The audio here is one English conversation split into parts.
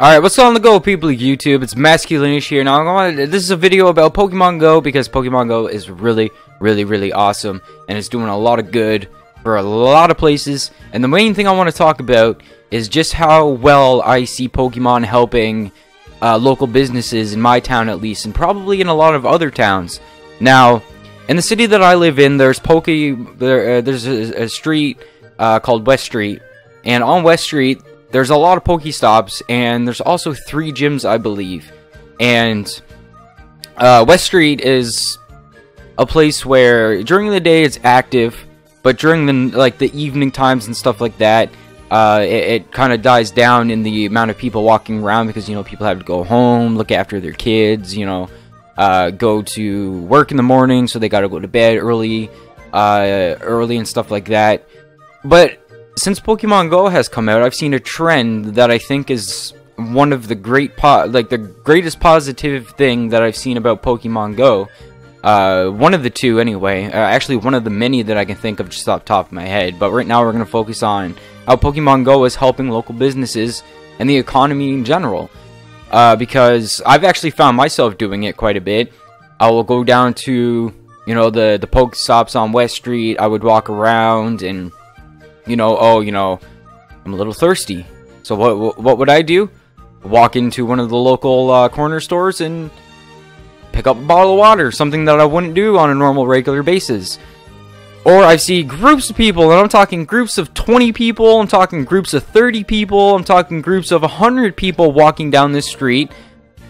Alright, what's on the go, people of YouTube? It's Masculinish here. Now, this is a video about Pokemon Go because Pokemon Go is really awesome, and it's doing a lot of good for a lot of places. And the main thing I want to talk about is just how well I see Pokemon helping local businesses in my town, at least, and probably in a lot of other towns. Now, in the city that I live in, there's there's a street called West Street, and on West Street, there's a lot of Pokestops, and there's also 3 gyms, I believe. And West Street is a place where during the day it's active, but during the evening times and stuff like that, it kind of dies down in the amount of people walking around because, you know, people have to go home, look after their kids, you know, go to work in the morning, so they got to go to bed early and stuff like that. But since Pokemon Go has come out, I've seen a trend that I think is one of the the greatest positive thing that I've seen about Pokemon Go. One of the two, anyway. Actually, one of the many that I can think of just off the top of my head. But right now, we're going to focus on how Pokemon Go is helping local businesses and the economy in general. Because I've actually found myself doing it quite a bit. I will go down to, you know, the Pokestops on West Street. I would walk around and, you know, I'm a little thirsty. So what would I do? Walk into one of the local corner stores and pick up a bottle of water, something that I wouldn't do on a normal regular basis. Or I see groups of people, and I'm talking groups of 20 people, I'm talking groups of 30 people, I'm talking groups of 100 people walking down this street,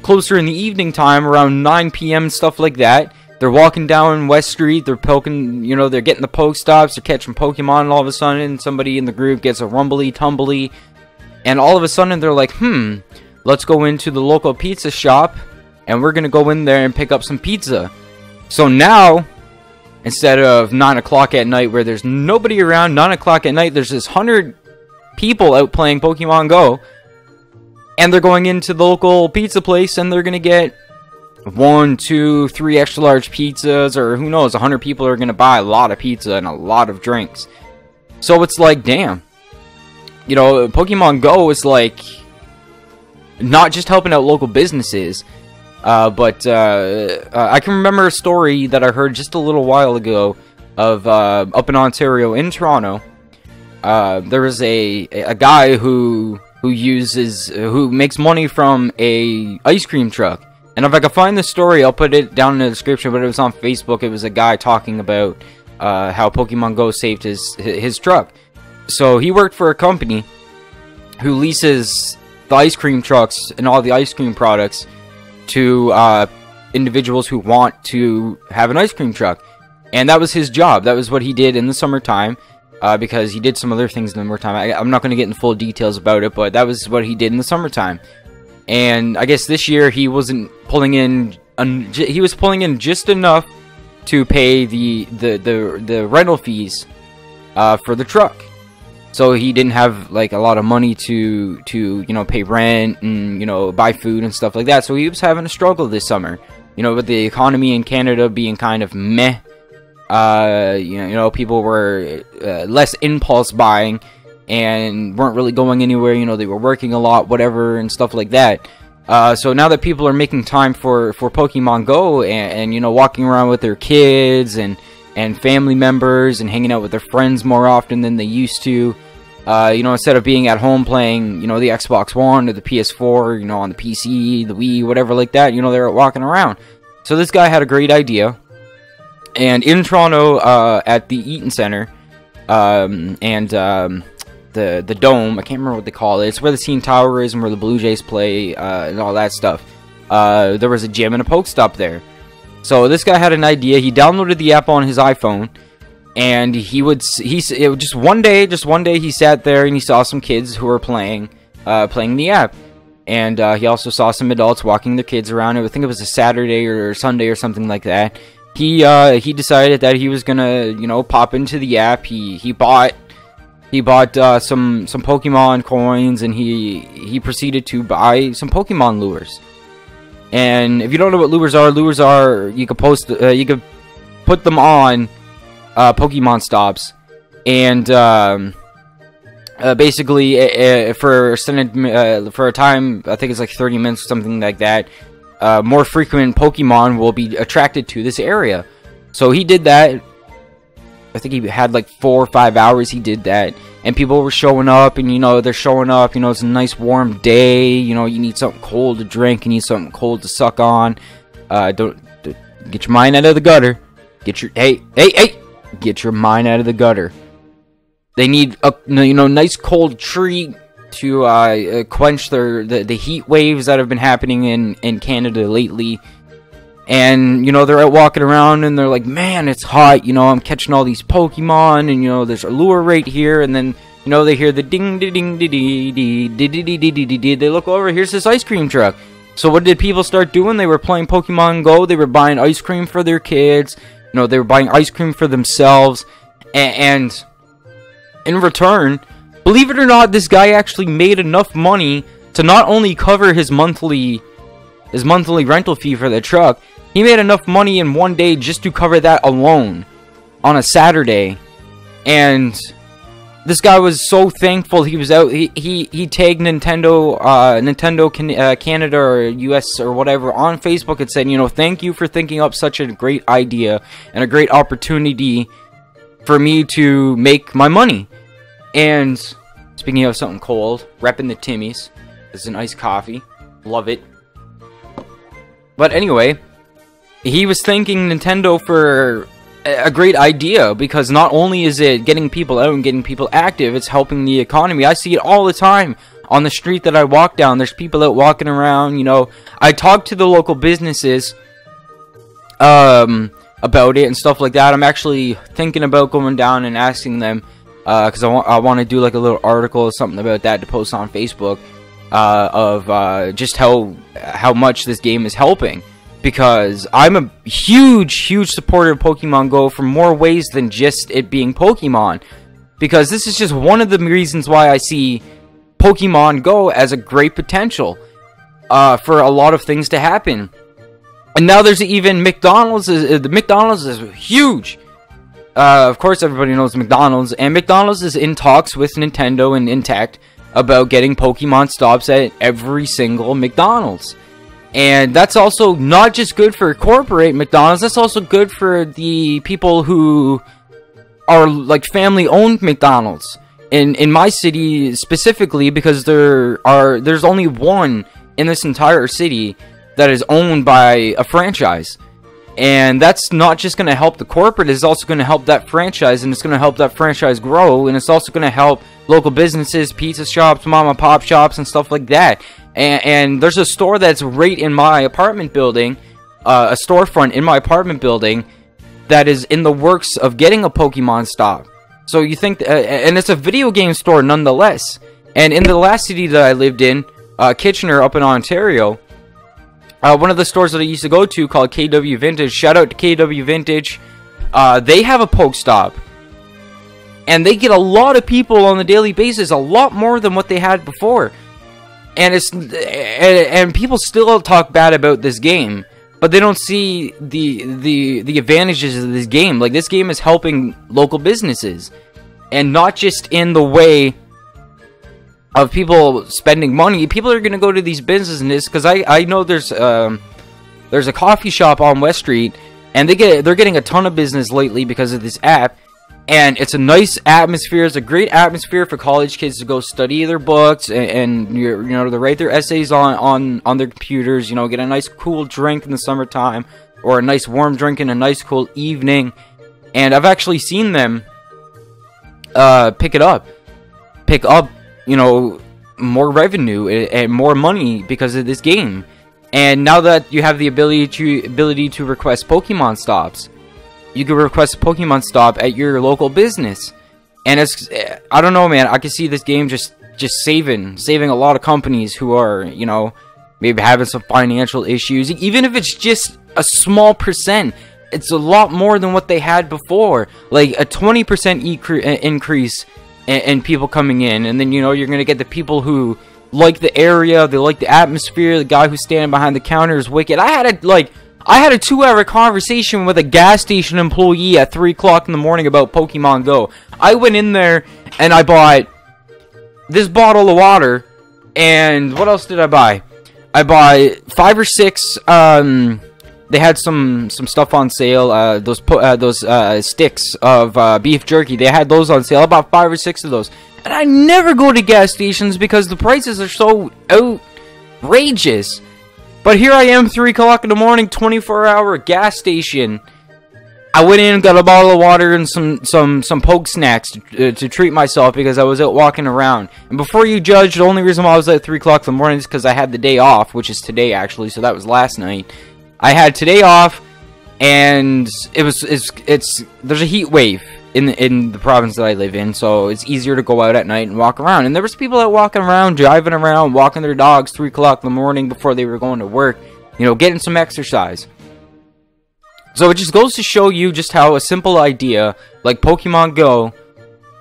closer in the evening time, around 9 p.m., stuff like that. They're walking down West Street, they're poking, you know, they're getting the Pokestops, they're catching Pokemon, and all of a sudden, somebody in the group gets a rumbly-tumbly, and all of a sudden, they're like, let's go into the local pizza shop, and we're gonna go in there and pick up some pizza. So now, instead of 9 o'clock at night where there's nobody around, 9 o'clock at night, there's this 100 people out playing Pokemon Go, and they're going into the local pizza place, and they're gonna get 1, 2, 3 extra large pizzas, or who knows, 100 people are gonna buy a lot of pizza and a lot of drinks. So it's like, damn, you know, Pokemon Go is like not just helping out local businesses, but I can remember a story that I heard just a little while ago of up in Ontario, in Toronto. There was a guy who makes money from a ice cream truck. And if I can find the story, I'll put it down in the description, but it was on Facebook. It was a guy talking about how Pokemon Go saved his truck. So he worked for a company who leases the ice cream trucks and all the ice cream products to individuals who want to have an ice cream truck. And that was his job. That was what he did in the summertime, because he did some other things in the summertime. I'm not going to get into full details about it, but that was what he did in the summertime. And I guess this year he wasn't pulling in. He was pulling in just enough to pay the rental fees for the truck. So he didn't have like a lot of money to you know, pay rent and, you know, buy food and stuff like that. So he was having a struggle this summer. You know, with the economy in Canada being kind of meh. You know, people were less impulse buying and weren't really going anywhere. You know, they were working a lot, whatever, and stuff like that. So now that people are making time for Pokemon Go and you know, walking around with their kids and family members and hanging out with their friends more often than they used to, you know, instead of being at home playing, you know, the Xbox One or the PS4, you know, on the PC, the Wii, whatever like that, you know, they're walking around. So this guy had a great idea. And in Toronto, at the Eaton Centre, the Dome, I can't remember what they call it. It's where the CN Tower is and where the Blue Jays play, and all that stuff. There was a gym and a Pokestop there. So this guy had an idea. He downloaded the app on his iPhone, and just one day he sat there and he saw some kids who were playing the app. And he also saw some adults walking their kids around. I think it was a Saturday or Sunday or something like that. He decided that he was gonna, you know, pop into the app. He bought some Pokemon coins, and he proceeded to buy some Pokemon lures. And if you don't know what lures are you could put them on Pokemon stops, and basically, for a time, I think it's like 30 minutes, something like that, more frequent Pokemon will be attracted to this area. So he did that. I think he had like 4 or 5 hours he did that. And people were showing up, and, you know, they're showing up, you know, it's a nice warm day, you know, you need something cold to drink, you need something cold to suck on. Don't get your mind out of the gutter. Get your mind out of the gutter. They need a, you know, nice cold treat to quench the heat waves that have been happening in Canada lately. And, you know, they're out walking around, and they're like, man, it's hot, you know, I'm catching all these Pokemon, and, you know, there's a lure right here, and then, you know, they hear the ding ding ding ding ding ding ding. They look over, here's this ice cream truck. So what did people start doing? They were playing Pokemon Go, they were buying ice cream for their kids, you know, they were buying ice cream for themselves, and in return, believe it or not, this guy actually made enough money to not only cover his monthly rental fee for the truck. He made enough money in one day just to cover that alone on a Saturday. And this guy was so thankful. He was out, he tagged Nintendo Canada or US or whatever on Facebook and said, you know, thank you for thinking up such a great idea and a great opportunity for me to make my money. And speaking of something cold, repping the Timmies. This is an iced coffee. Love it. But anyway, he was thanking Nintendo for a great idea, because not only is it getting people out and getting people active, it's helping the economy. I see it all the time on the street that I walk down. There's people out walking around, you know. I talk to the local businesses about it and stuff like that. I'm actually thinking about going down and asking them, because I want to do like a little article or something about that to post on Facebook, of just how much this game is helping. Because I'm a huge supporter of Pokemon Go for more ways than just it being Pokemon. Because this is just one of the reasons why I see Pokemon Go as a great potential for a lot of things to happen. And now there's even McDonald's. The McDonald's is huge. Of course, everybody knows McDonald's. And McDonald's is in talks with Nintendo and Intact about getting Pokemon stops at every single McDonald's. And that's also not just good for corporate McDonald's, that's also good for the people who are like family-owned McDonald's. In my city specifically, because there's only one in this entire city that is owned by a franchise. And that's not just going to help the corporate, it's also going to help that franchise, and it's going to help that franchise grow, and it's also going to help local businesses, pizza shops, mom and pop shops, and stuff like that. And there's a store that's right in my apartment building, a storefront in my apartment building, that is in the works of getting a Pokemon stop. So you think, and it's a video game store nonetheless. And in the last city that I lived in, Kitchener up in Ontario, one of the stores that I used to go to called KW Vintage, shout out to KW Vintage, they have a Pokestop. And they get a lot of people on a daily basis, a lot more than what they had before. And people still talk bad about this game, but they don't see the advantages of this game. Like, this game is helping local businesses, and not just in the way of people spending money. People are gonna go to these businesses, because I know there's a coffee shop on West Street, and they're getting a ton of business lately because of this app. And it's a nice atmosphere. It's a great atmosphere for college kids to go study their books and you know, to write their essays on their computers. You know, get a nice cool drink in the summertime, or a nice warm drink in a nice cool evening. And I've actually seen them pick up, you know, more revenue and more money because of this game. And now that you have the ability to request Pokemon stops, you can request a Pokemon stop at your local business. And it's, I don't know, man, I can see this game just saving a lot of companies who are, you know, maybe having some financial issues. Even if it's just a small percent, it's a lot more than what they had before. Like a 20% increase in people coming in. And then, you know, you're going to get the people who like the area, they like the atmosphere. The guy who's standing behind the counter is wicked. I had a 2-hour conversation with a gas station employee at 3 o'clock in the morning about Pokemon Go. I went in there and I bought this bottle of water, and what else did I buy? I bought 5 or 6. They had some stuff on sale. Those sticks of beef jerky. They had those on sale. I bought 5 or 6 of those. And I never go to gas stations because the prices are so outrageous. But here I am, 3 o'clock in the morning, 24-hour gas station. I went in and got a bottle of water and some poke snacks to treat myself because I was out walking around. And before you judge, the only reason why I was at 3 o'clock in the morning is because I had the day off, which is today actually, so that was last night. I had today off, and there's a heat wave in the province that I live in, so it's easier to go out at night and walk around. And there was people out walking around, driving around, walking their dogs 3 o'clock in the morning before they were going to work, you know, getting some exercise. So it just goes to show you just how a simple idea like Pokemon Go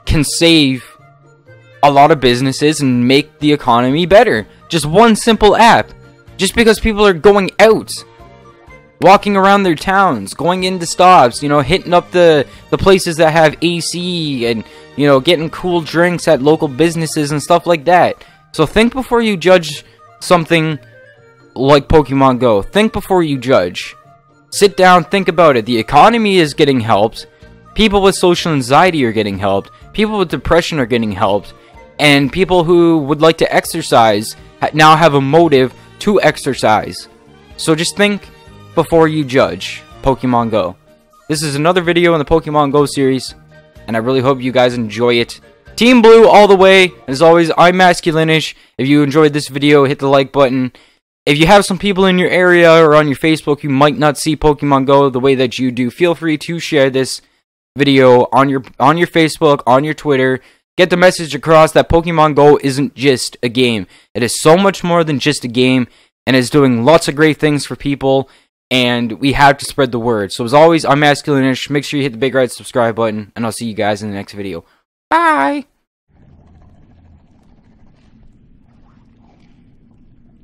can save a lot of businesses and make the economy better. Just one simple app. Just because people are going out, walking around their towns, going into stops, you know, hitting up the places that have AC and, you know, getting cool drinks at local businesses and stuff like that. So think before you judge something like Pokemon Go. Think before you judge. Sit down, think about it. The economy is getting helped. People with social anxiety are getting helped. People with depression are getting helped. And people who would like to exercise now have a motive to exercise. So just think before you judge Pokemon Go. This is another video in the Pokemon Go series, and I really hope you guys enjoy it. Team Blue all the way. As always, I'm Masculinish. If you enjoyed this video, hit the like button. If you have some people in your area or on your Facebook who might not see Pokemon Go the way that you do, feel free to share this video on your Facebook, on your Twitter. Get the message across that Pokemon Go isn't just a game. It is so much more than just a game, and is doing lots of great things for people, and we have to spread the word. So as always, I'm Masculinish. Make sure you hit the big red subscribe button, and I'll see you guys in the next video. Bye!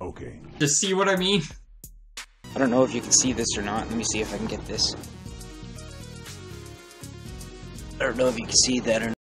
Okay. Just see what I mean? I don't know if you can see this or not. Let me see if I can get this. I don't know if you can see that or not.